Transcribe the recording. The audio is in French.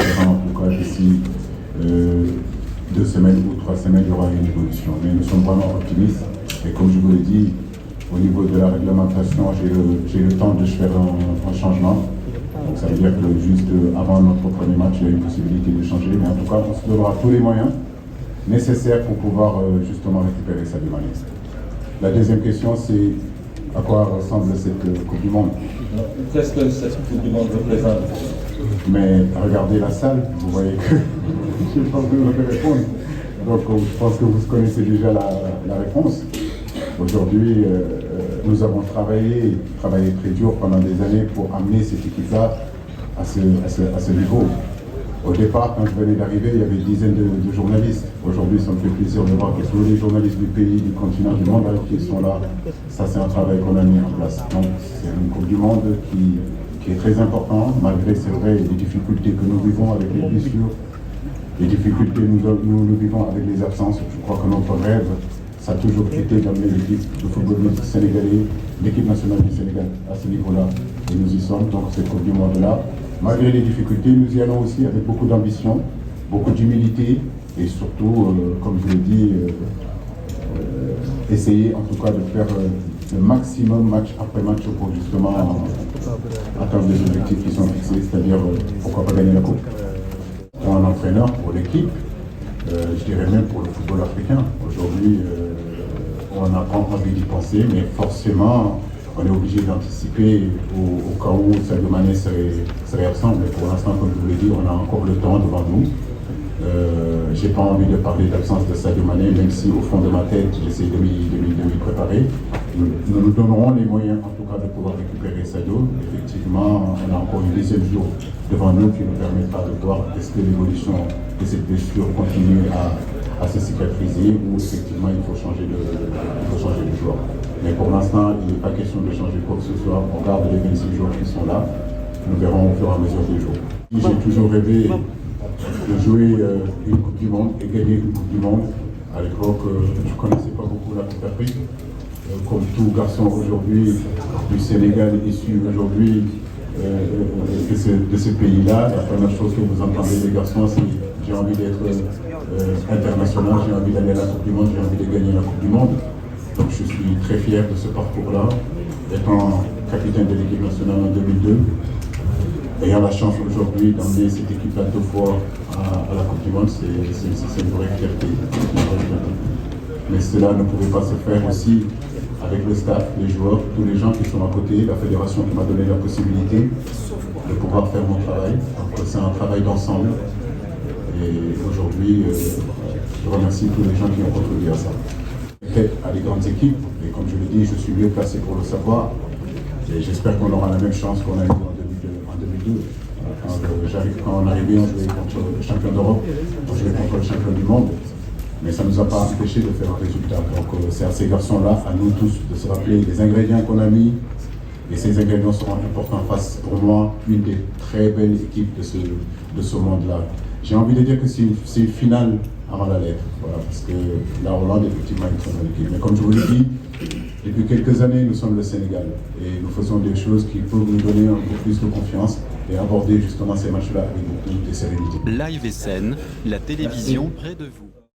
espérant en tout cas d'ici 2 semaines ou 3 semaines, il y aura une évolution. Mais nous sommes vraiment optimistes. Et comme je vous l'ai dit, au niveau de la réglementation, j'ai le temps de faire un changement. Donc ça veut dire que juste avant notre premier match, il y a une possibilité de changer. Mais en tout cas, on se donnera tous les moyens nécessaires pour pouvoir justement récupérer Sadio Mané. La deuxième question, c'est à quoi ressemble cette Coupe du Monde? Qu'est-ce que cette Coupe du Monde représente? Mais regardez la salle, vous voyez que je n'ai pas besoin de répondre. Donc je pense que vous connaissez déjà la réponse. Aujourd'hui, nous avons travaillé très dur pendant des années pour amener cette équipe-là à ce niveau. Au départ, quand je venais d'arriver, il y avait des dizaines de journalistes. Aujourd'hui, ça me fait plaisir de voir que tous les journalistes du pays, du continent, du monde qui sont là. Ça, c'est un travail qu'on a mis en place. Donc, c'est une Coupe du Monde qui est très importante, malgré, c'est vrai, les difficultés que nous vivons avec les blessures, les difficultés que nous vivons avec les absences. Je crois que notre rêve, ça a toujours été d'amener l'équipe de football sénégalais, l'équipe nationale du Sénégal à ce niveau-là. Et nous y sommes, donc cette Coupe du Monde-là. Malgré les difficultés, nous y allons aussi avec beaucoup d'ambition, beaucoup d'humilité et surtout, comme je l'ai dit, essayer en tout cas de faire le maximum match après match pour justement atteindre les objectifs qui sont fixés, c'est-à-dire pourquoi pas gagner la Coupe. Pour un entraîneur, pour l'équipe, je dirais même pour le football africain. Aujourd'hui, on n'a pas envie d'y penser, mais forcément, on est obligé d'anticiper au cas où Sadio Mané serait absent. Mais pour l'instant, comme je vous l'ai dit, on a encore le temps devant nous. Je n'ai pas envie de parler d'absence de Sadio Mané, même si au fond de ma tête, j'essaie de m'y préparer. Nous nous donnerons les moyens, en tout cas, de pouvoir récupérer Sadio. Effectivement, on a encore une dizaine de jours devant nous qui nous permettra de voir est-ce que l'évolution de cette blessure continue à se cicatriser ou effectivement il faut changer de joueur. Mais pour l'instant, il n'est pas question de changer quoi que ce soit. On garde les 26 joueurs qui sont là. Nous verrons au fur et à mesure des jours. J'ai toujours rêvé de jouer une Coupe du Monde et gagner une Coupe du Monde. À l'époque, je ne connaissais pas beaucoup la Coupe d'Afrique. Comme tout garçon aujourd'hui du Sénégal issu aujourd'hui de ce pays-là, la première chose que vous entendez les garçons, c'est j'ai envie d'être international, j'ai envie d'aller à la Coupe du Monde, j'ai envie de gagner la Coupe du Monde. Donc je suis très fier de ce parcours-là, étant capitaine de l'équipe nationale en 2002, ayant la chance aujourd'hui d'emmener cette équipe-là 2 fois à la Coupe du Monde, c'est une vraie fierté. Mais cela ne pouvait pas se faire aussi avec le staff, les joueurs, tous les gens qui sont à côté, la fédération qui m'a donné la possibilité de pouvoir faire mon travail. Donc c'est un travail d'ensemble. Et aujourd'hui, je remercie tous les gens qui ont contribué à ça. À des grandes équipes, et comme je l'ai dit, je suis mieux placé pour le savoir. Et j'espère qu'on aura la même chance qu'on a eu en 2002. Quand on arrivait, on jouait contre le champion d'Europe, on jouait contre le champion du monde. Mais ça ne nous a pas empêché de faire un résultat. Donc c'est à ces garçons-là, à nous tous, de se rappeler les ingrédients qu'on a mis. Et ces ingrédients seront importants face, pour moi, une des très belles équipes de ce monde-là. J'ai envie de dire que c'est une finale avant la lettre. Voilà, parce que la Hollande, effectivement, est une très bonne équipe. Mais comme je vous l'ai dit, depuis quelques années, nous sommes le Sénégal. Et nous faisons des choses qui peuvent nous donner un peu plus de confiance et aborder justement ces matchs-là avec beaucoup de sérénité. Live et scène, la télévision près de vous.